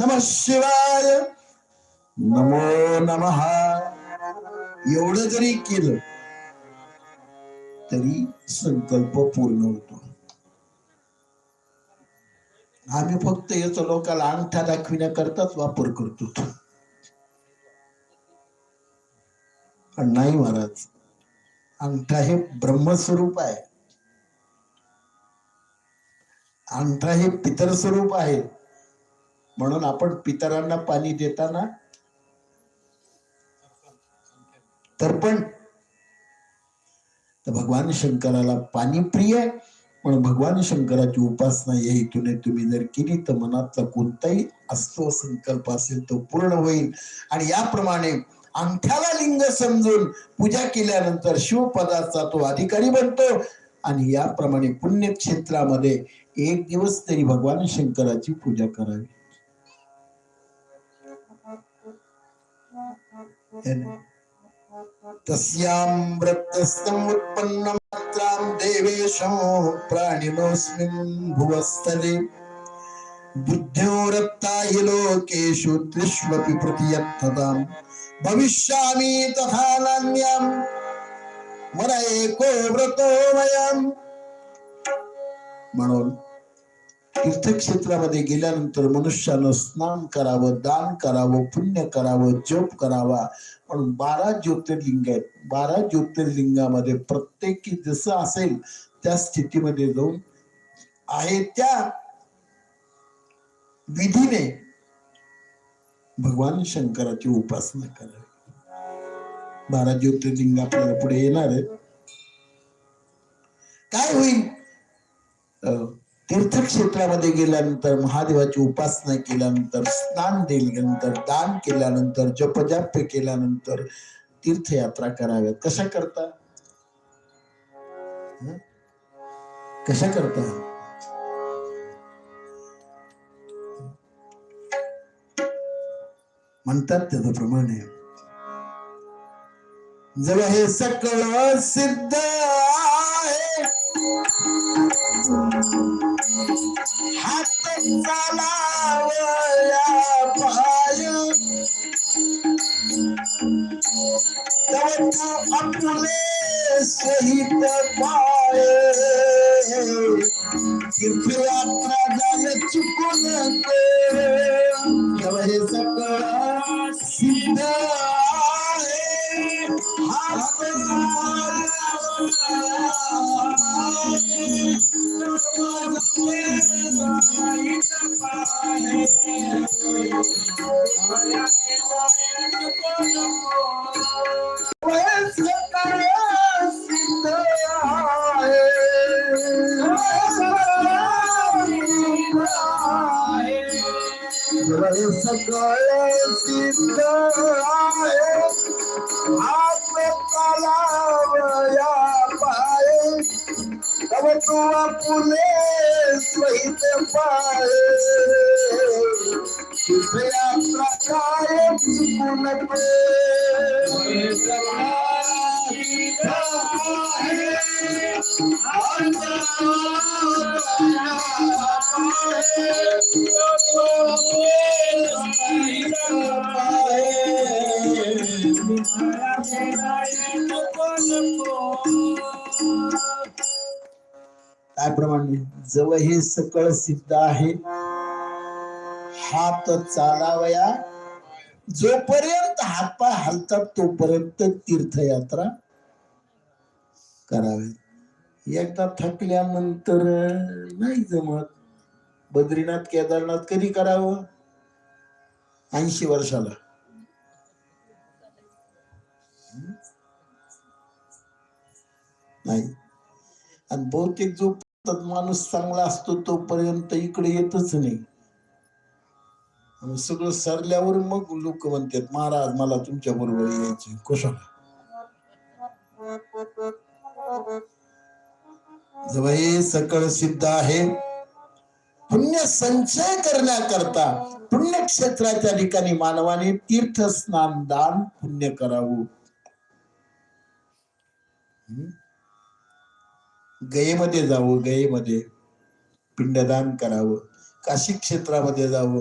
नमः शिवाय, नमो नमः एवढं जरी केलं तरी संकल्प पूर्ण होतो. आम्ही फक्त याचा लोकांना अंगठा दाखविण्याकरताच वापर करतो. पण नाही महाराज, अंगठा हे ब्रह्मस्वरूप आहे. अंगठा हे पितर स्वरूप आहे. म्हणून आपण पितरांना पाणी देताना तर्पण, तर भगवान शंकराला पाणी प्रिय आहे. म्हणून भगवान शंकराची उपासना या हेतूने तुम्ही जर केली तर मनातला कोणताही असतो संकल्प असेल तो पूर्ण होईल. आणि याप्रमाणे अंगठ्याला लिंग समजून पूजा केल्यानंतर शिवपदाचा तो अधिकारी बनतो. आणि याप्रमाणे पुण्यक्षेत्रामध्ये एक दिवस तरी भगवान शंकराची पूजा करावी. तस्यामृतस्थं उत्पन्नमात्रां देवेशं प्राणिनोऽस्मिन् भुवस्थले बुद्ध्योरप्ता हि लोकेषु त्रिष्वपि प्रतियत्ततां भविष्यामि तथा नान्यं मन एको व्रतो मयम्. म्हणून तीर्थक्षेत्रामध्ये गेल्यानंतर मनुष्यानं स्नान करावं, दान करावं, पुण्य करावं, जप करावा. म्हणून 12 ज्योतिर्लिंग आहेत. 12 ज्योतिर्लिंगामध्ये प्रत्येकी जसं असेल त्या स्थितीमध्ये जाऊन आहे त्या विधीने भगवान शंकराची उपासना करावी. 12 ज्योतिर्लिंग आपल्याला पुढे येणार आहे. काय होईल? तीर्थक्षेत्रामध्ये गेल्यानंतर, महादेवाची उपासना केल्यानंतर, स्नान दिल्यानंतर, दान केल्यानंतर, जपजाप्य केल्यानंतर तीर्थयात्रा कराव्यात. कशा करता? कशा करता? म्हणतात त्याप्रमाणे जवळ हे सकळ सिद्ध आहे, हात चालावया पाय, तव तू आपले सहित पाय, तीर्थयात्रा जाय चुकून जवळ हे सकळ सिद्ध आहे, हात सकळ सिद्ध आहे, हात चालावया पाय, तव तू आपुले सहित पाय, तीर्थयात्रा काय चुकू नको. त्याप्रमाणे जवळ हे सकळ सिद्ध आहे, हात चालावया, जोपर्यंत हातपाय हलतात तोपर्यंत तीर्थयात्रा करावी. एकदा थकल्यानंतर नाही जमत. बद्रीनाथ केदारनाथ कधी करावं? 80 वर्षाला. नाही. आणि बहुतेक जो माणूस चांगला असतो तोपर्यंत इकडे येतच नाही. सगळं सरल्यावर मग लोक म्हणतात महाराज मला तुमच्या बरोबर यायचे. कशाला? जवळ सकळ सिद्ध आहे, पुण्य संचय करण्याकरता पुण्यक्षेत्राच्या ठिकाणी मानवाने तीर्थ स्नान दान पुण्य करावं. गयेमध्ये जावं, गयेमध्ये पिंडदान करावं, काशी क्षेत्रामध्ये जावं,